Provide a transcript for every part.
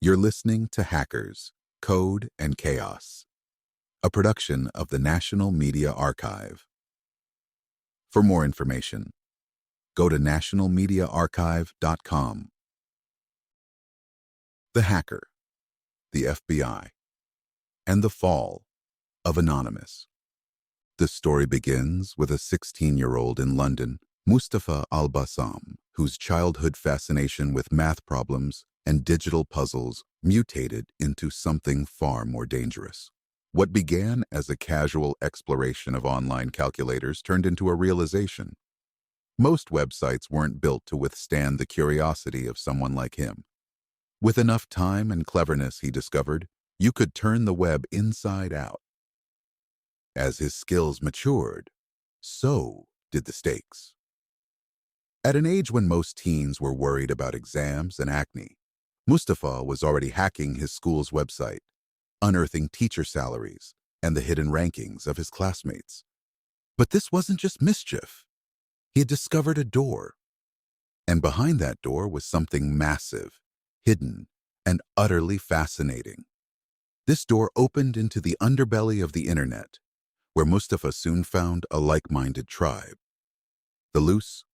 You're listening to Hackers, Code, and Chaos, a production of the National Media Archive. For more information, go to nationalmediaarchive.com. The Hacker, the FBI, and the Fall of Anonymous. The story begins with a 16-year-old in London, Mustafe Al-Bassam, whose childhood fascination with math problems and digital puzzles mutated into something far more dangerous. What began as a casual exploration of online calculators turned into a realization. Most websites weren't built to withstand the curiosity of someone like him. With enough time and cleverness, he discovered, you could turn the web inside out. As his skills matured, so did the stakes. At an age when most teens were worried about exams and acne, Mustafa was already hacking his school's website, unearthing teacher salaries and the hidden rankings of his classmates. But this wasn't just mischief. He had discovered a door. And behind that door was something massive, hidden, and utterly fascinating. This door opened into the underbelly of the internet, where Mustafa soon found a like-minded tribe. The loose,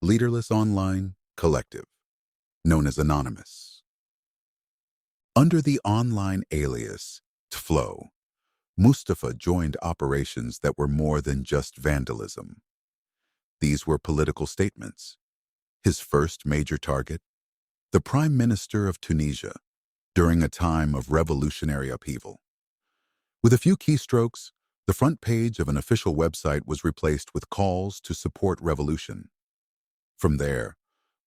leaderless online collective, known as Anonymous. Under the online alias Tflo, Mustafa joined operations that were more than just vandalism. These were political statements. His first major target, the Prime Minister of Tunisia, during a time of revolutionary upheaval. With a few keystrokes, the front page of an official website was replaced with calls to support revolution. From there,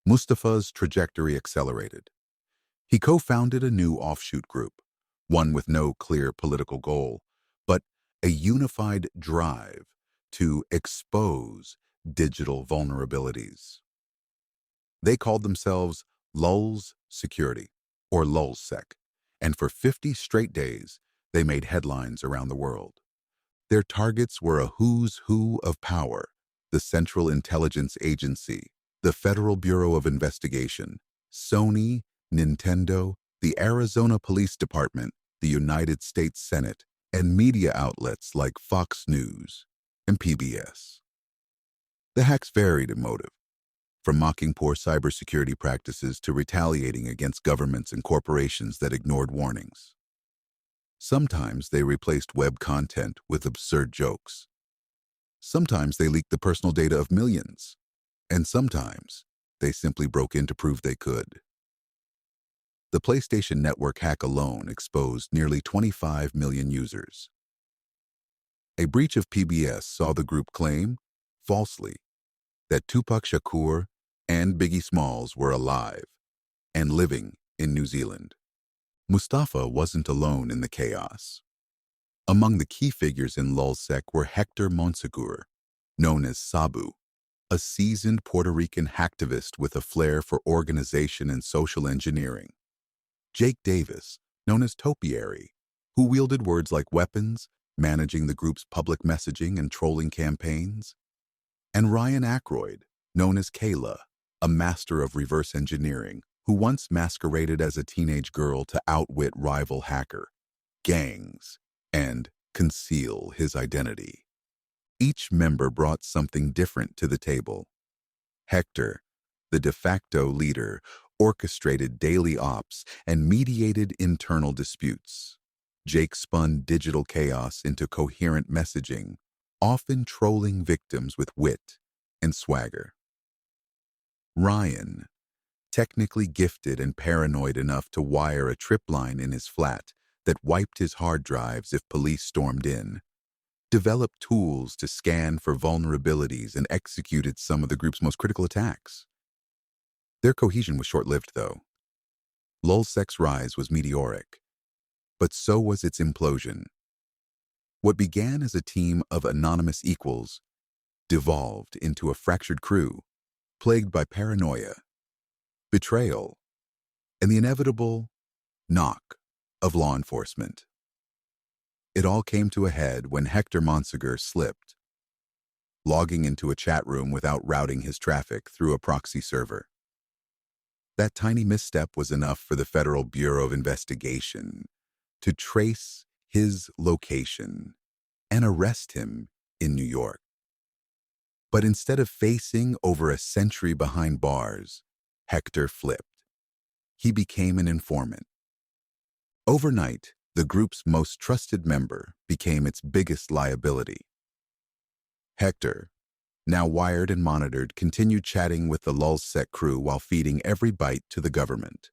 Mustafa's trajectory accelerated. He co-founded a new offshoot group, one with no clear political goal, but a unified drive to expose digital vulnerabilities. They called themselves Lulzsec, or Lulzsec, and for 50 straight days, they made headlines around the world. Their targets were a who's who of power: the Central Intelligence Agency, the Federal Bureau of Investigation, Sony, Nintendo, the Arizona Police Department, the United States Senate, and media outlets like Fox News and PBS. The hacks varied in motive, from mocking poor cybersecurity practices to retaliating against governments and corporations that ignored warnings. Sometimes they replaced web content with absurd jokes. Sometimes they leaked the personal data of millions. And sometimes they simply broke in to prove they could. The PlayStation Network hack alone exposed nearly 25 million users. A breach of PBS saw the group claim, falsely, that Tupac Shakur and Biggie Smalls were alive and living in New Zealand. Mustafa wasn't alone in the chaos. Among the key figures in Lulzsec were Hector Monsegur, known as Sabu, a seasoned Puerto Rican hacktivist with a flair for organization and social engineering; Jake Davis, known as Topiary, who wielded words like weapons, managing the group's public messaging and trolling campaigns; and Ryan Aykroyd, known as Kayla, a master of reverse engineering, who once masqueraded as a teenage girl to outwit rival hacker gangs and conceal his identity. Each member brought something different to the table. Hector, the de facto leader, orchestrated daily ops and mediated internal disputes. Jake spun digital chaos into coherent messaging, often trolling victims with wit and swagger. Ryan, technically gifted and paranoid enough to wire a trip line in his flat that wiped his hard drives if police stormed in, developed tools to scan for vulnerabilities and executed some of the group's most critical attacks. Their cohesion was short-lived, though. Lulzsec's rise was meteoric, but so was its implosion. What began as a team of anonymous equals devolved into a fractured crew, plagued by paranoia, betrayal, and the inevitable knock of law enforcement. It all came to a head when Hector Monsegur slipped, logging into a chat room without routing his traffic through a proxy server. That tiny misstep was enough for the Federal Bureau of Investigation to trace his location and arrest him in New York. But instead of facing over a century behind bars, Hector flipped. He became an informant. Overnight, the group's most trusted member became its biggest liability. Hector, now wired and monitored, continued chatting with the Lulzsec crew while feeding every bite to the government.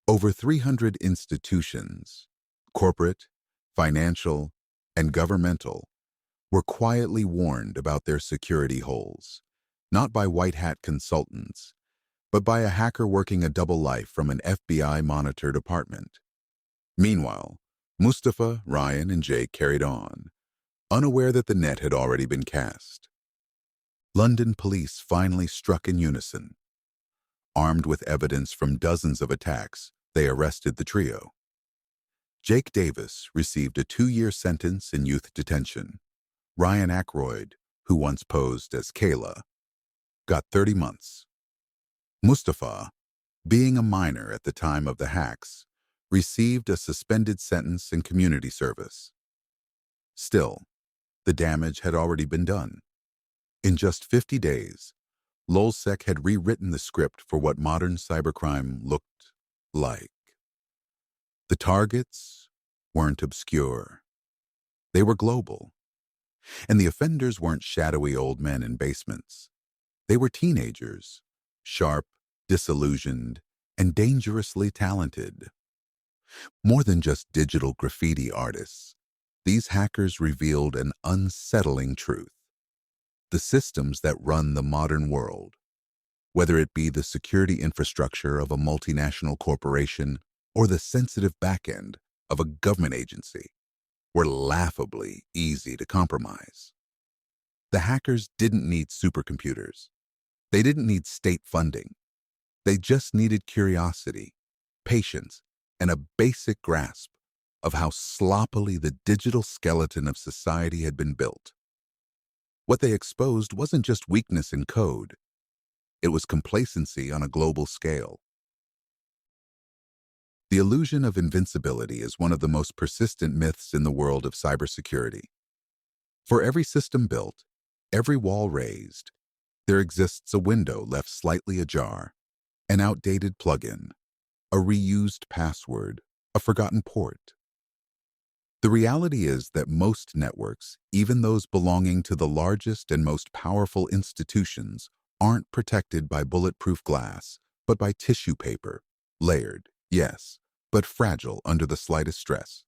Over 300 institutions, corporate, financial, and governmental, were quietly warned about their security holes, not by white-hat consultants, but by a hacker working a double life from an FBI-monitored apartment. Meanwhile, Mustafa, Ryan, and Jake carried on, unaware that the net had already been cast. London police finally struck in unison. Armed with evidence from dozens of attacks, they arrested the trio. Jake Davis received a 2-year sentence in youth detention. Ryan Aykroyd, who once posed as Kayla, got 30 months. Mustafa, being a minor at the time of the hacks, received a suspended sentence in community service. Still, the damage had already been done. In just 50 days, Lulzsec had rewritten the script for what modern cybercrime looked like. The targets weren't obscure. They were global. And the offenders weren't shadowy old men in basements. They were teenagers, sharp, disillusioned, and dangerously talented. More than just digital graffiti artists, these hackers revealed an unsettling truth. The systems that run the modern world, whether it be the security infrastructure of a multinational corporation or the sensitive backend of a government agency, were laughably easy to compromise. The hackers didn't need supercomputers. They didn't need state funding. They just needed curiosity, patience, and a basic grasp of how sloppily the digital skeleton of society had been built. What they exposed wasn't just weakness in code. It was complacency on a global scale. The illusion of invincibility is one of the most persistent myths in the world of cybersecurity. For every system built, every wall raised, there exists a window left slightly ajar, an outdated plugin, a reused password, a forgotten port. The reality is that most networks, even those belonging to the largest and most powerful institutions, aren't protected by bulletproof glass, but by tissue paper, layered, yes, but fragile under the slightest stress.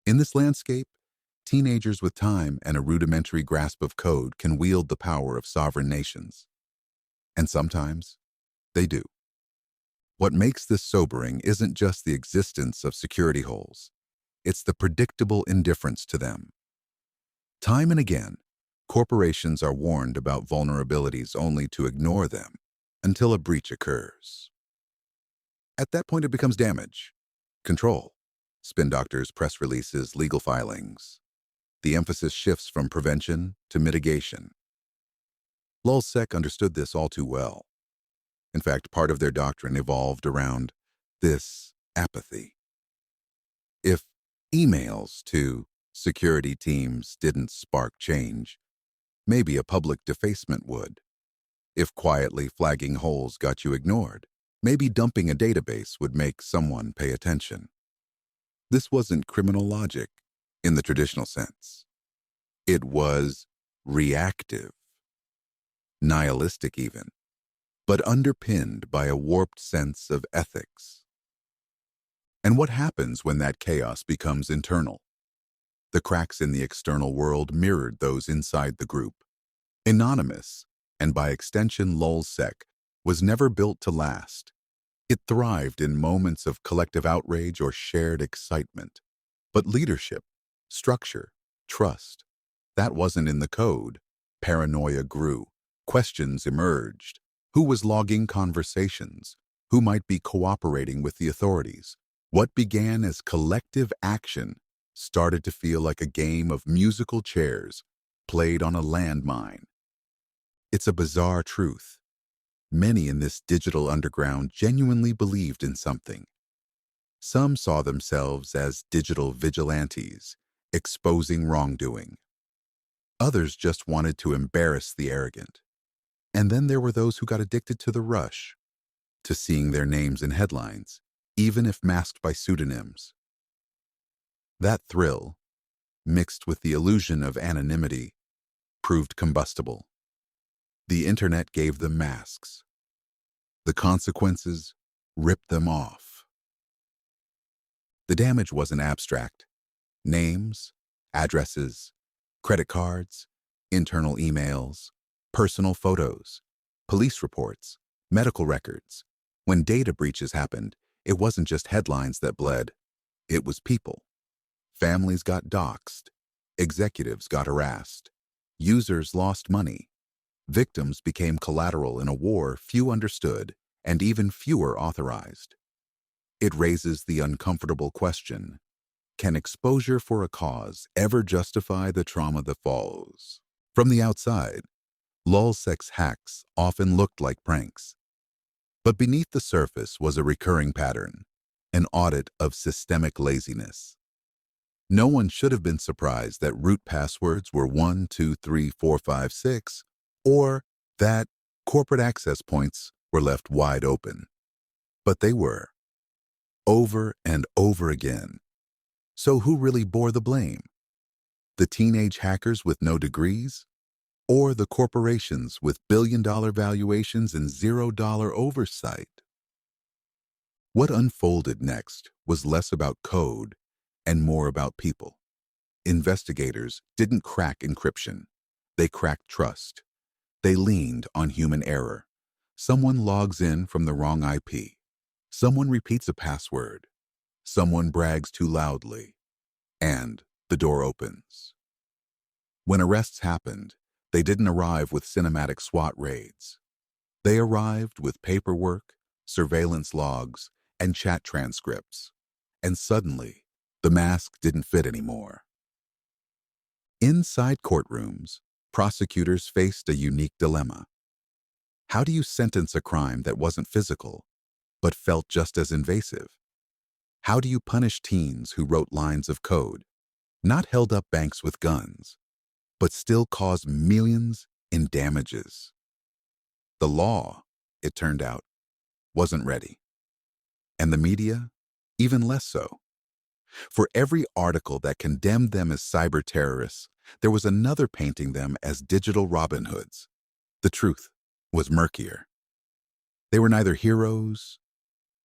In this landscape, teenagers with time and a rudimentary grasp of code can wield the power of sovereign nations. And sometimes, they do. What makes this sobering isn't just the existence of security holes. It's the predictable indifference to them. Time and again, corporations are warned about vulnerabilities only to ignore them until a breach occurs. At that point, it becomes damage, control, spin doctors, press releases, legal filings. The emphasis shifts from prevention to mitigation. Lulzsec understood this all too well. In fact, part of their doctrine evolved around this apathy. If emails to security teams didn't spark change, maybe a public defacement would. If quietly flagging holes got you ignored, maybe dumping a database would make someone pay attention. This wasn't criminal logic in the traditional sense. It was reactive, nihilistic even, but underpinned by a warped sense of ethics. And what happens when that chaos becomes internal? The cracks in the external world mirrored those inside the group. Anonymous, and by extension Lulzsec, was never built to last. It thrived in moments of collective outrage or shared excitement. But leadership, structure, trust, that wasn't in the code. Paranoia grew. Questions emerged. Who was logging conversations? Who might be cooperating with the authorities? What began as collective action started to feel like a game of musical chairs played on a landmine. It's a bizarre truth. Many in this digital underground genuinely believed in something. Some saw themselves as digital vigilantes, exposing wrongdoing. Others just wanted to embarrass the arrogant. And then there were those who got addicted to the rush, to seeing their names in headlines, even if masked by pseudonyms. That thrill, mixed with the illusion of anonymity, proved combustible. The internet gave them masks. The consequences ripped them off. The damage wasn't abstract. Names, addresses, credit cards, internal emails, personal photos, police reports, medical records. When data breaches happened, it wasn't just headlines that bled. It was people. Families got doxxed. Executives got harassed. Users lost money. Victims became collateral in a war few understood and even fewer authorized. It raises the uncomfortable question: can exposure for a cause ever justify the trauma that follows? From the outside, Lulzsec's hacks often looked like pranks. But beneath the surface was a recurring pattern, an audit of systemic laziness. No one should have been surprised that root passwords were 1, 2, 3, 4, 5, 6, or that corporate access points were left wide open. But they were, over and over again. So who really bore the blame? The teenage hackers with no degrees? Or the corporations with billion-dollar valuations and $0 oversight? What unfolded next was less about code and more about people. Investigators didn't crack encryption. They cracked trust. They leaned on human error. Someone logs in from the wrong IP. Someone repeats a password. Someone brags too loudly. And the door opens. When arrests happened, they didn't arrive with cinematic SWAT raids. They arrived with paperwork, surveillance logs, and chat transcripts. And suddenly, the mask didn't fit anymore. Inside courtrooms, prosecutors faced a unique dilemma. How do you sentence a crime that wasn't physical, but felt just as invasive? How do you punish teens who wrote lines of code, not held up banks with guns, but still caused millions in damages? The law, it turned out, wasn't ready. And the media, even less so. For every article that condemned them as cyber terrorists, there was another painting them as digital Robin Hoods. The truth was murkier. They were neither heroes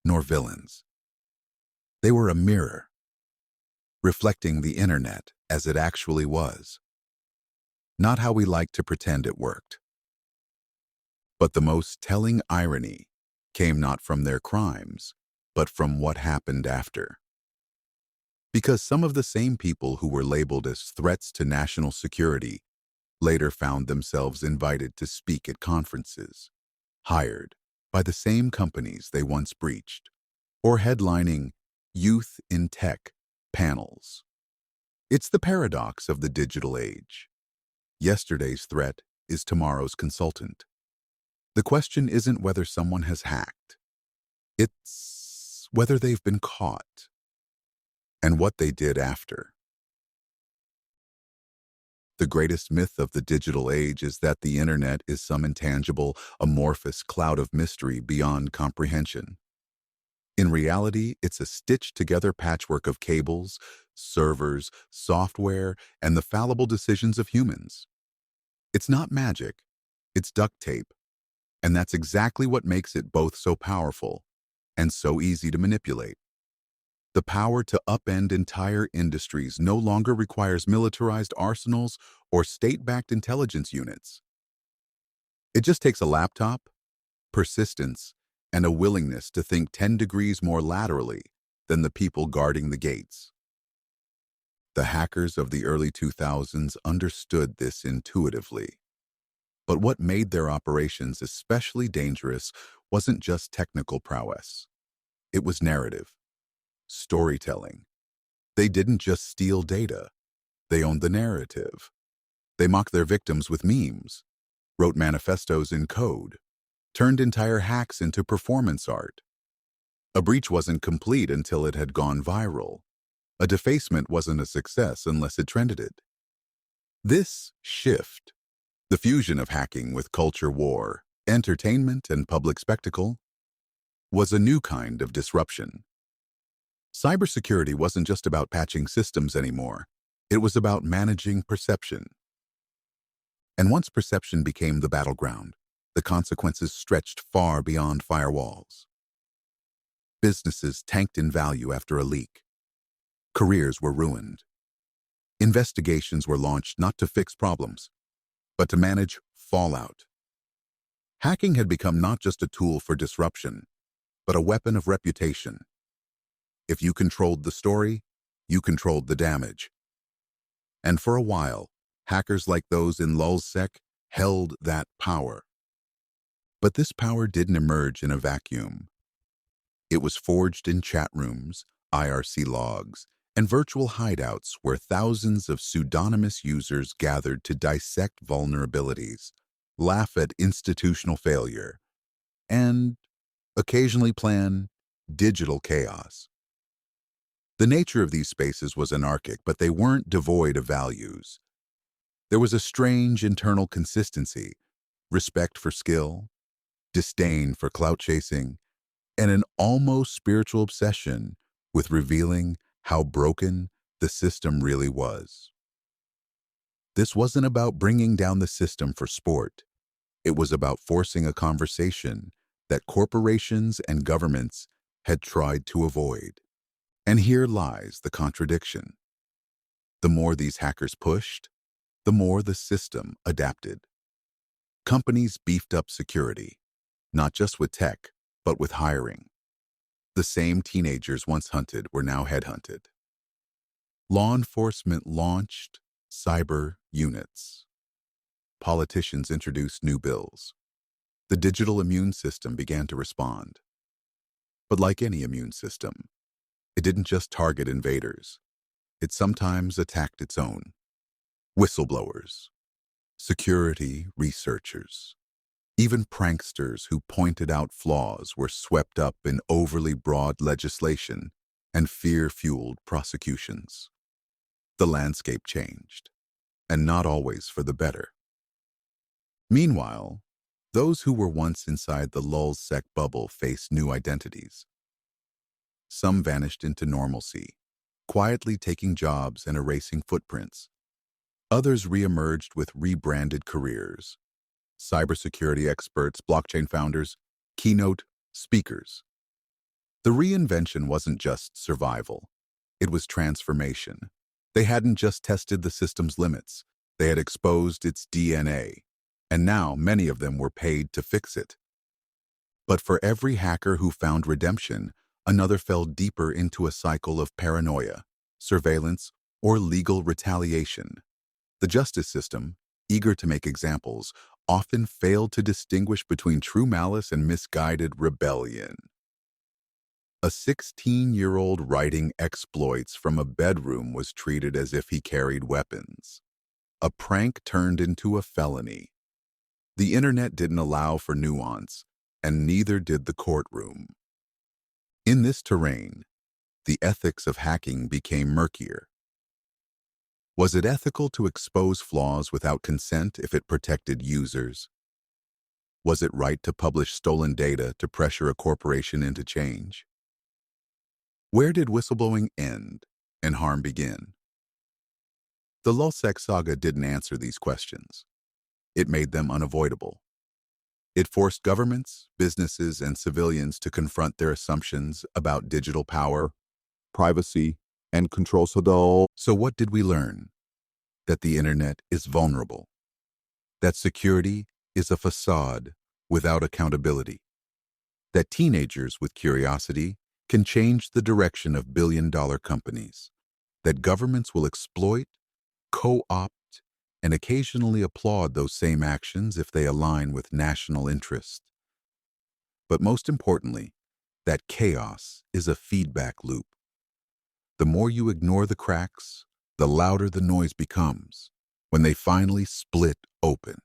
nor villains. They were a mirror, reflecting the internet as it actually was. Not how we like to pretend it worked. But the most telling irony came not from their crimes, but from what happened after. Because some of the same people who were labeled as threats to national security later found themselves invited to speak at conferences, hired by the same companies they once breached, or headlining Youth in Tech panels. It's the paradox of the digital age. Yesterday's threat is tomorrow's consultant. The question isn't whether someone has hacked. It's whether they've been caught and what they did after. The greatest myth of the digital age is that the internet is some intangible, amorphous cloud of mystery beyond comprehension. In reality, it's a stitched-together patchwork of cables, servers, software, and the fallible decisions of humans. It's not magic, it's duct tape, and that's exactly what makes it both so powerful and so easy to manipulate. The power to upend entire industries no longer requires militarized arsenals or state-backed intelligence units. It just takes a laptop, persistence, and a willingness to think 10 degrees more laterally than the people guarding the gates. The hackers of the early 2000s understood this intuitively. But what made their operations especially dangerous wasn't just technical prowess. It was narrative. Storytelling. They didn't just steal data. They owned the narrative. They mocked their victims with memes, wrote manifestos in code, turned entire hacks into performance art. A breach wasn't complete until it had gone viral. A defacement wasn't a success unless it trended. This shift, the fusion of hacking with culture war, entertainment, and public spectacle, was a new kind of disruption. Cybersecurity wasn't just about patching systems anymore. It was about managing perception. And once perception became the battleground, the consequences stretched far beyond firewalls. Businesses tanked in value after a leak. Careers were ruined. Investigations were launched not to fix problems, but to manage fallout. Hacking had become not just a tool for disruption, but a weapon of reputation. If you controlled the story, you controlled the damage. And for a while, hackers like those in Lulzsec held that power. But this power didn't emerge in a vacuum. It was forged in chat rooms, IRC logs, and virtual hideouts where thousands of pseudonymous users gathered to dissect vulnerabilities, laugh at institutional failure, and occasionally plan digital chaos. The nature of these spaces was anarchic, but they weren't devoid of values. There was a strange internal consistency, respect for skill, disdain for clout chasing, and an almost spiritual obsession with revealing how broken the system really was. This wasn't about bringing down the system for sport. It was about forcing a conversation that corporations and governments had tried to avoid. And here lies the contradiction. The more these hackers pushed, the more the system adapted. Companies beefed up security, not just with tech, but with hiring. The same teenagers once hunted were now headhunted. Law enforcement launched cyber units. Politicians introduced new bills. The digital immune system began to respond. But like any immune system, it didn't just target invaders. It sometimes attacked its own. Whistleblowers, security researchers, even pranksters who pointed out flaws were swept up in overly broad legislation and fear-fueled prosecutions. The landscape changed, and not always for the better. Meanwhile, those who were once inside the Lulzsec bubble faced new identities. Some vanished into normalcy, quietly taking jobs and erasing footprints. Others re-emerged with rebranded careers. Cybersecurity experts, blockchain founders, keynote speakers. The reinvention wasn't just survival. It was transformation. They hadn't just tested the system's limits. They had exposed its DNA. And now many of them were paid to fix it. But for every hacker who found redemption, another fell deeper into a cycle of paranoia, surveillance, or legal retaliation. The justice system, eager to make examples, often failed to distinguish between true malice and misguided rebellion. A 16-year-old writing exploits from a bedroom was treated as if he carried weapons. A prank turned into a felony. The internet didn't allow for nuance, and neither did the courtroom. In this terrain, the ethics of hacking became murkier. Was it ethical to expose flaws without consent if it protected users? Was it right to publish stolen data to pressure a corporation into change? Where did whistleblowing end and harm begin? The Lulzsec saga didn't answer these questions. It made them unavoidable. It forced governments, businesses, and civilians to confront their assumptions about digital power, privacy, and control. So what did we learn? That the internet is vulnerable. That security is a facade without accountability. That teenagers with curiosity can change the direction of billion-dollar companies. That governments will exploit, co-opt, and occasionally applaud those same actions if they align with national interest. But most importantly, that chaos is a feedback loop. The more you ignore the cracks, the louder the noise becomes when they finally split open.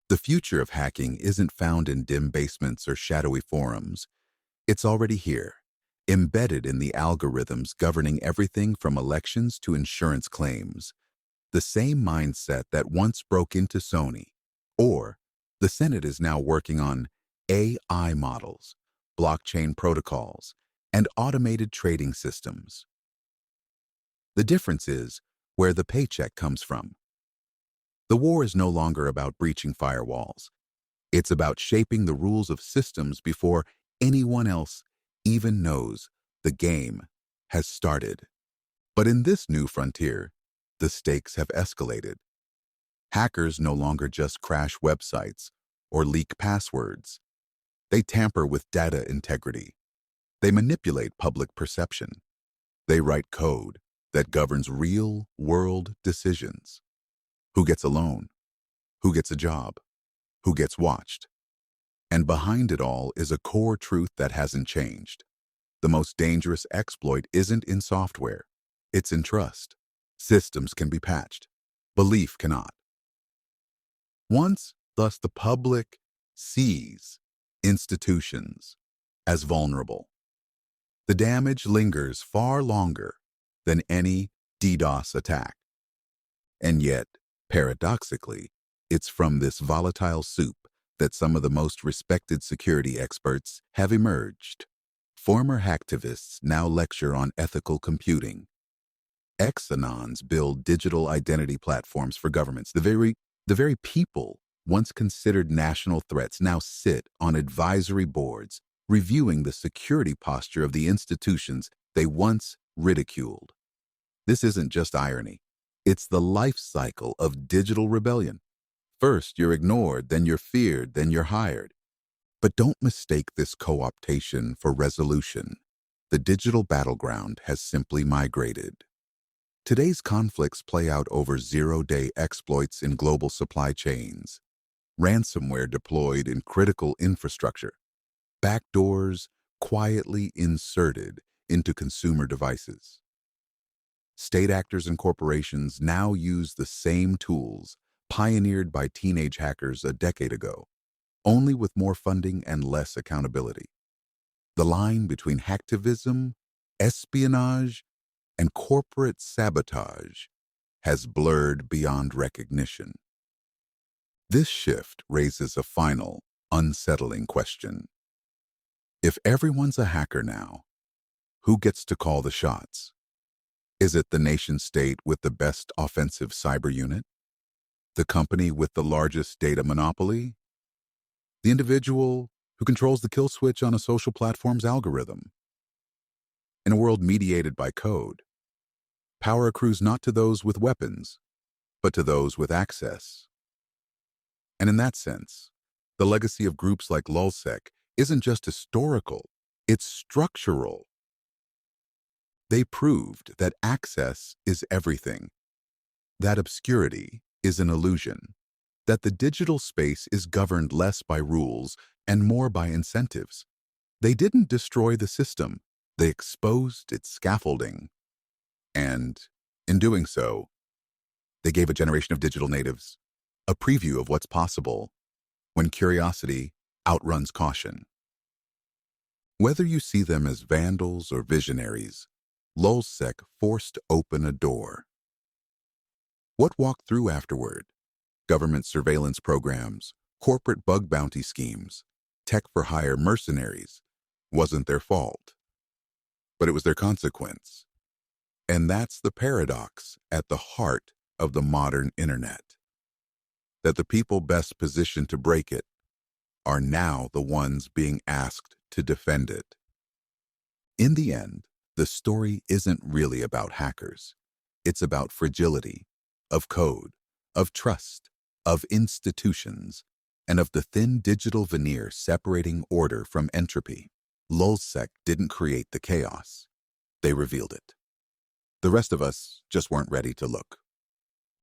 The future of hacking isn't found in dim basements or shadowy forums. It's already here, embedded in the algorithms governing everything from elections to insurance claims. The same mindset that once broke into Sony, or the Senate is now working on AI models, blockchain protocols, and automated trading systems. The difference is where the paycheck comes from. The war is no longer about breaching firewalls. It's about shaping the rules of systems before anyone else even knows the game has started. But in this new frontier, the stakes have escalated. Hackers no longer just crash websites or leak passwords. They tamper with data integrity. They manipulate public perception. They write code that governs real-world decisions. Who gets a loan? Who gets a job? Who gets watched? And behind it all is a core truth that hasn't changed. The most dangerous exploit isn't in software. It's in trust. Systems can be patched. Belief cannot. Once, thus, the public sees institutions as vulnerable, the damage lingers far longer than any DDoS attack. And yet, paradoxically, it's from this volatile soup that some of the most respected security experts have emerged. Former hacktivists now lecture on ethical computing. Ex-anons build digital identity platforms for governments. The very people once considered national threats now sit on advisory boards, reviewing the security posture of the institutions they once ridiculed. This isn't just irony. It's the life cycle of digital rebellion. First, you're ignored, then you're feared, then you're hired. But don't mistake this co-optation for resolution. The digital battleground has simply migrated. Today's conflicts play out over zero-day exploits in global supply chains, ransomware deployed in critical infrastructure, backdoors quietly inserted into consumer devices. State actors and corporations now use the same tools pioneered by teenage hackers a decade ago, only with more funding and less accountability. The line between hacktivism, espionage, and corporate sabotage has blurred beyond recognition. This shift raises a final, unsettling question. If everyone's a hacker now, who gets to call the shots? Is it the nation-state with the best offensive cyber unit? The company with the largest data monopoly? The individual who controls the kill switch on a social platform's algorithm? In a world mediated by code, power accrues not to those with weapons, but to those with access. And in that sense, the legacy of groups like Lulzsec isn't just historical, it's structural. They proved that access is everything, that obscurity is an illusion, that the digital space is governed less by rules and more by incentives. They didn't destroy the system, they exposed its scaffolding. And in doing so, they gave a generation of digital natives a preview of what's possible when curiosity outruns caution. Whether you see them as vandals or visionaries, Lulzsec forced open a door. What walked through afterward? Government surveillance programs, corporate bug bounty schemes, tech-for-hire mercenaries wasn't their fault, but it was their consequence. And that's the paradox at the heart of the modern internet, that the people best positioned to break it are now the ones being asked to defend it. In the end, the story isn't really about hackers. It's about fragility, of code, of trust, of institutions, and of the thin digital veneer separating order from entropy. Lulzsec didn't create the chaos. They revealed it. The rest of us just weren't ready to look.